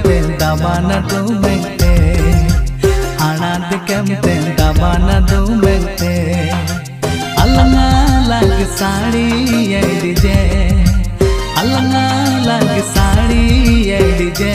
केमते दबाना दुमेंते आनाद केमते दबाना दुमेंते अलंगा लग साड़ी ये डीजे अलंगा लग साड़ी ये डीजे